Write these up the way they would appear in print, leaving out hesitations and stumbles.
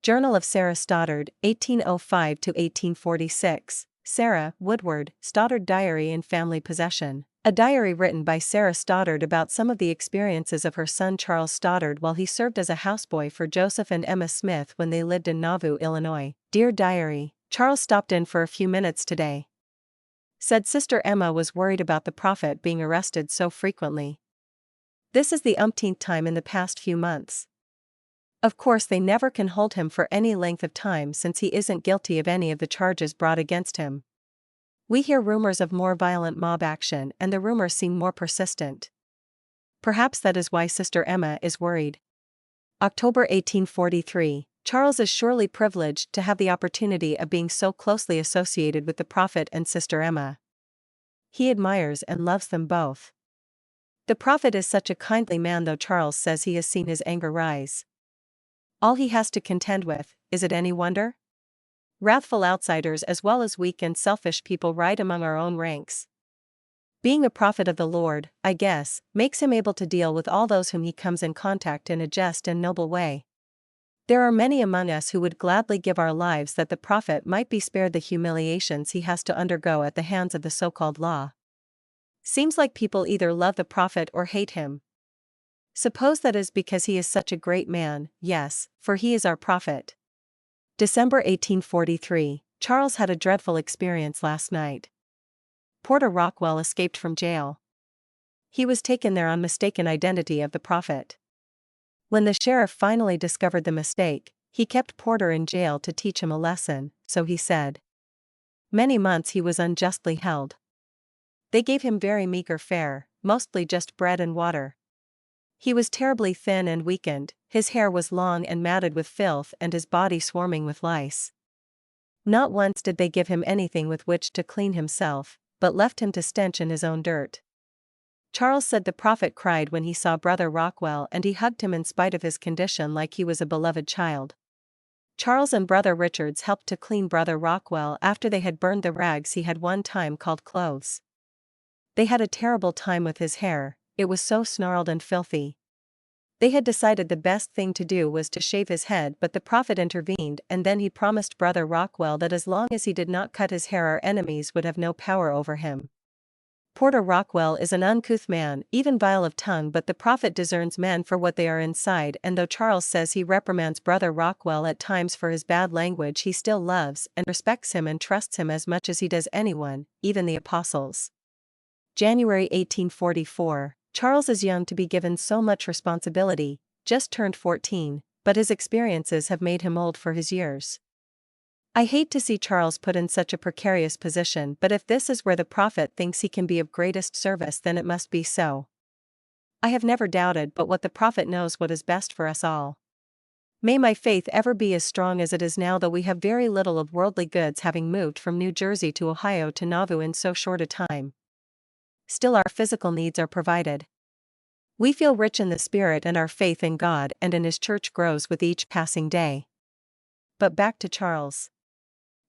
Journal of Sarah Stoddard, 1805 to 1846. Sarah, Woodward, Stoddard Diary in Family Possession. A diary written by Sarah Stoddard about some of the experiences of her son Charles Stoddard while he served as a houseboy for Joseph and Emma Smith when they lived in Nauvoo, Illinois. Dear Diary, Charles stopped in for a few minutes today. Said Sister Emma was worried about the prophet being arrested so frequently. This is the umpteenth time in the past few months. Of course they never can hold him for any length of time since he isn't guilty of any of the charges brought against him. We hear rumors of more violent mob action and the rumors seem more persistent. Perhaps that is why Sister Emma is worried. October 1843. Charles is surely privileged to have the opportunity of being so closely associated with the prophet and Sister Emma. He admires and loves them both. The prophet is such a kindly man, though Charles says he has seen his anger rise. All he has to contend with, is it any wonder? Wrathful outsiders as well as weak and selfish people right among our own ranks. Being a prophet of the Lord, I guess, makes him able to deal with all those whom he comes in contact in a just and noble way. There are many among us who would gladly give our lives that the prophet might be spared the humiliations he has to undergo at the hands of the so-called law. Seems like people either love the prophet or hate him. Suppose that is because he is such a great man, yes, for he is our prophet. December 1843, Charles had a dreadful experience last night. Porter Rockwell escaped from jail. He was taken there on mistaken identity of the prophet. When the sheriff finally discovered the mistake, he kept Porter in jail to teach him a lesson, so he said. Many months he was unjustly held. They gave him very meager fare, mostly just bread and water. He was terribly thin and weakened, his hair was long and matted with filth and his body swarming with lice. Not once did they give him anything with which to clean himself, but left him to stench in his own dirt. Charles said the prophet cried when he saw Brother Rockwell and he hugged him in spite of his condition like he was a beloved child. Charles and Brother Richards helped to clean Brother Rockwell after they had burned the rags he had one time called clothes. They had a terrible time with his hair, it was so snarled and filthy. They had decided the best thing to do was to shave his head, but the prophet intervened and then he promised Brother Rockwell that as long as he did not cut his hair our enemies would have no power over him. Porter Rockwell is an uncouth man, even vile of tongue, but the prophet discerns men for what they are inside, and though Charles says he reprimands Brother Rockwell at times for his bad language, he still loves and respects him and trusts him as much as he does anyone, even the apostles. January 1844. Charles is young to be given so much responsibility, just turned 14, but his experiences have made him old for his years. I hate to see Charles put in such a precarious position, but if this is where the prophet thinks he can be of greatest service, then it must be so. I have never doubted but what the prophet knows what is best for us all. May my faith ever be as strong as it is now, though we have very little of worldly goods, having moved from New Jersey to Ohio to Nauvoo in so short a time. Still our physical needs are provided. We feel rich in the spirit and our faith in God and in His church grows with each passing day. But back to Charles.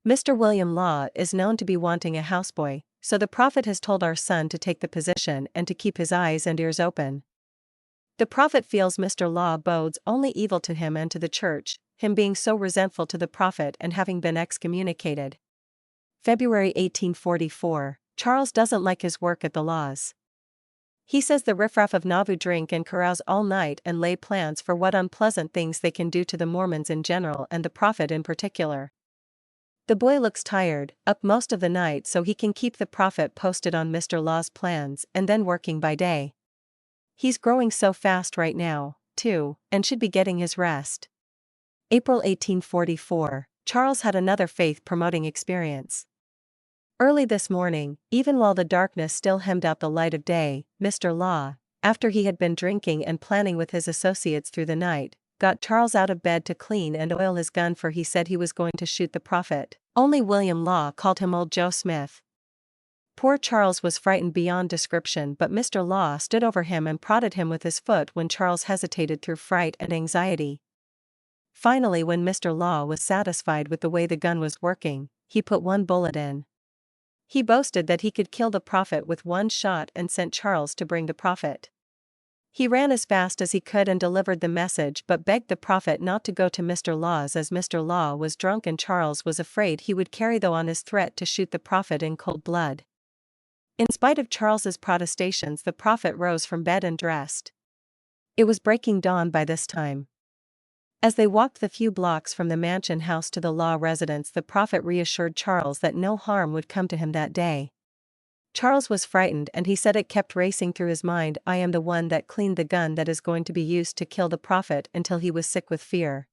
Mr. William Law is known to be wanting a houseboy, so the prophet has told our son to take the position and to keep his eyes and ears open. The prophet feels Mr. Law bodes only evil to him and to the church, him being so resentful to the prophet and having been excommunicated. February 1844. Charles doesn't like his work at the Laws. He says the riffraff of Nauvoo drink and carouse all night and lay plans for what unpleasant things they can do to the Mormons in general and the prophet in particular. The boy looks tired, up most of the night so he can keep the prophet posted on Mr. Law's plans and then working by day. He's growing so fast right now, too, and should be getting his rest. April 1844. Charles had another faith-promoting experience. Early this morning, even while the darkness still hemmed out the light of day, Mr. Law, after he had been drinking and planning with his associates through the night, got Charles out of bed to clean and oil his gun, for he said he was going to shoot the prophet. Only William Law called him Old Joe Smith. Poor Charles was frightened beyond description, but Mr. Law stood over him and prodded him with his foot when Charles hesitated through fright and anxiety. Finally, when Mr. Law was satisfied with the way the gun was working, he put one bullet in. He boasted that he could kill the prophet with one shot and sent Charles to bring the prophet. He ran as fast as he could and delivered the message but begged the prophet not to go to Mr. Law's as Mr. Law was drunk and Charles was afraid he would carry though on his threat to shoot the prophet in cold blood. In spite of Charles's protestations, the prophet rose from bed and dressed. It was breaking dawn by this time. As they walked the few blocks from the mansion house to the Law residence, the prophet reassured Charles that no harm would come to him that day. Charles was frightened and he said it kept racing through his mind, I am the one that cleaned the gun that is going to be used to kill the prophet, until he was sick with fear.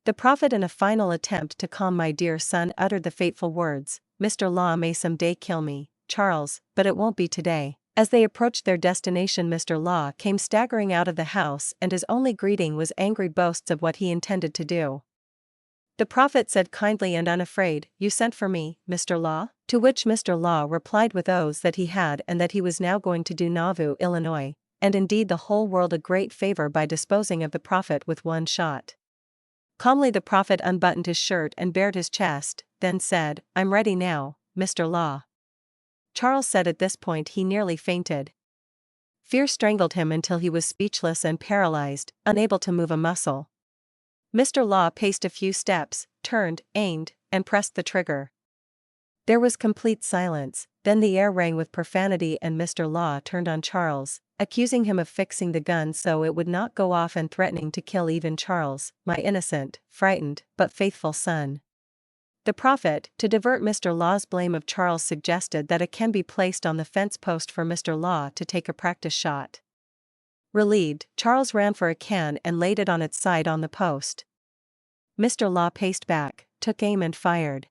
The prophet, in a final attempt to calm my dear son, uttered the fateful words, Mr. Law may some day kill me, Charles, but it won't be today. As they approached their destination, Mr. Law came staggering out of the house and his only greeting was angry boasts of what he intended to do. The prophet said kindly and unafraid, You sent for me, Mr. Law? To which Mr. Law replied with oaths that he had and that he was now going to do Nauvoo, Illinois, and indeed the whole world a great favor by disposing of the prophet with one shot. Calmly the prophet unbuttoned his shirt and bared his chest, then said, I'm ready now, Mr. Law. Charles said at this point he nearly fainted. Fear strangled him until he was speechless and paralyzed, unable to move a muscle. Mr. Law paced a few steps, turned, aimed, and pressed the trigger. There was complete silence, then the air rang with profanity and Mr. Law turned on Charles, accusing him of fixing the gun so it would not go off and threatening to kill even Charles, my innocent, frightened, but faithful son. The prophet, to divert Mr. Law's blame of Charles, suggested that a can be placed on the fence post for Mr. Law to take a practice shot. Relieved, Charles ran for a can and laid it on its side on the post. Mr. Law paced back, took aim and fired.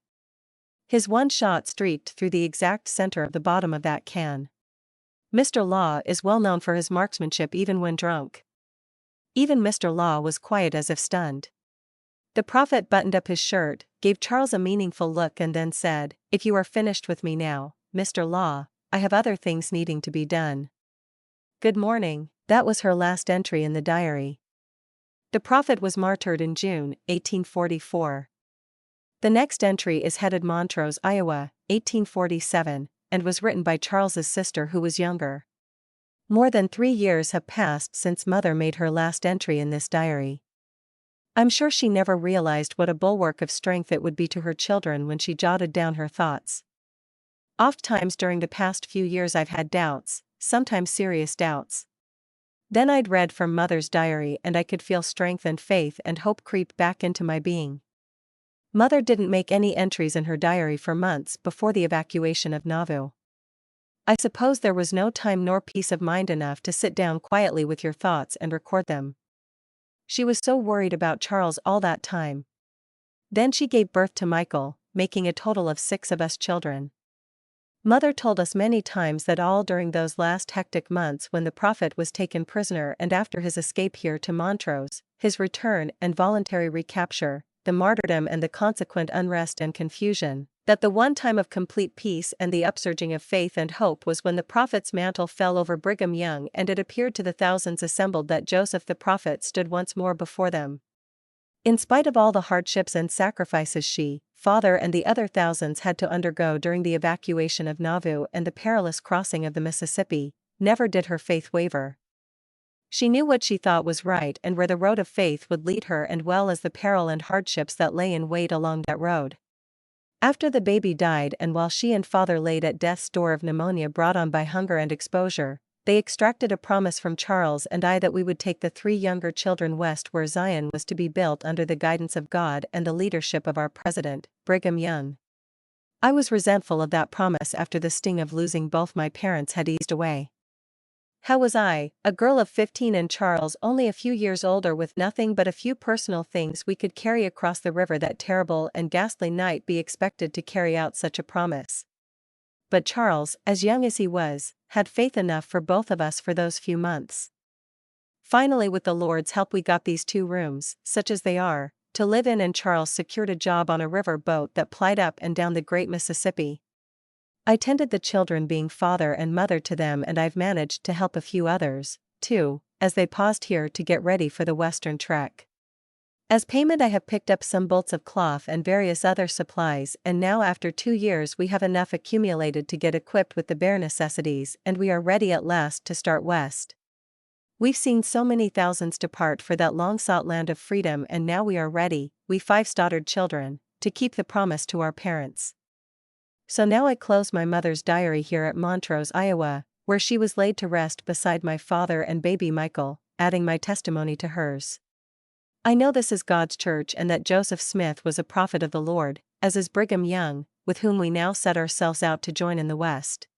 His one shot streaked through the exact center of the bottom of that can. Mr. Law is well known for his marksmanship even when drunk. Even Mr. Law was quiet as if stunned. The prophet buttoned up his shirt, gave Charles a meaningful look and then said, If you are finished with me now, Mr. Law, I have other things needing to be done. Good morning. That was her last entry in the diary. The prophet was martyred in June, 1844. The next entry is headed Montrose, Iowa, 1847, and was written by Charles's sister who was younger. More than 3 years have passed since Mother made her last entry in this diary. I'm sure she never realized what a bulwark of strength it would be to her children when she jotted down her thoughts. Ofttimes during the past few years I've had doubts, sometimes serious doubts. Then I'd read from Mother's diary and I could feel strength and faith and hope creep back into my being. Mother didn't make any entries in her diary for months before the evacuation of Nauvoo. I suppose there was no time nor peace of mind enough to sit down quietly with your thoughts and record them. She was so worried about Charles all that time. Then she gave birth to Michael, making a total of 6 of us children. Mother told us many times that all during those last hectic months when the prophet was taken prisoner and after his escape here to Montrose, his return and voluntary recapture, the martyrdom and the consequent unrest and confusion, that the one time of complete peace and the upsurging of faith and hope was when the prophet's mantle fell over Brigham Young and it appeared to the thousands assembled that Joseph the prophet stood once more before them. In spite of all the hardships and sacrifices she, Father and the other thousands had to undergo during the evacuation of Nauvoo and the perilous crossing of the Mississippi, never did her faith waver. She knew what she thought was right and where the road of faith would lead her, and well as the peril and hardships that lay in wait along that road. After the baby died and while she and Father laid at death's door of pneumonia brought on by hunger and exposure, they extracted a promise from Charles and I that we would take the 3 younger children west where Zion was to be built under the guidance of God and the leadership of our president, Brigham Young. I was resentful of that promise after the sting of losing both my parents had eased away. How was I, a girl of 15 and Charles only a few years older with nothing but a few personal things we could carry across the river that terrible and ghastly night, be expected to carry out such a promise? But Charles, as young as he was, had faith enough for both of us for those few months. Finally, with the Lord's help, we got these 2 rooms, such as they are, to live in, and Charles secured a job on a river boat that plied up and down the great Mississippi. I tended the children, being father and mother to them, and I've managed to help a few others, too, as they paused here to get ready for the western trek. As payment I have picked up some bolts of cloth and various other supplies, and now after 2 years we have enough accumulated to get equipped with the bare necessities and we are ready at last to start west. We've seen so many thousands depart for that long-sought land of freedom, and now we are ready, we 5 Stoddard children, to keep the promise to our parents. So now I close my mother's diary here at Montrose, Iowa, where she was laid to rest beside my father and baby Michael, adding my testimony to hers. I know this is God's church and that Joseph Smith was a prophet of the Lord, as is Brigham Young, with whom we now set ourselves out to join in the West.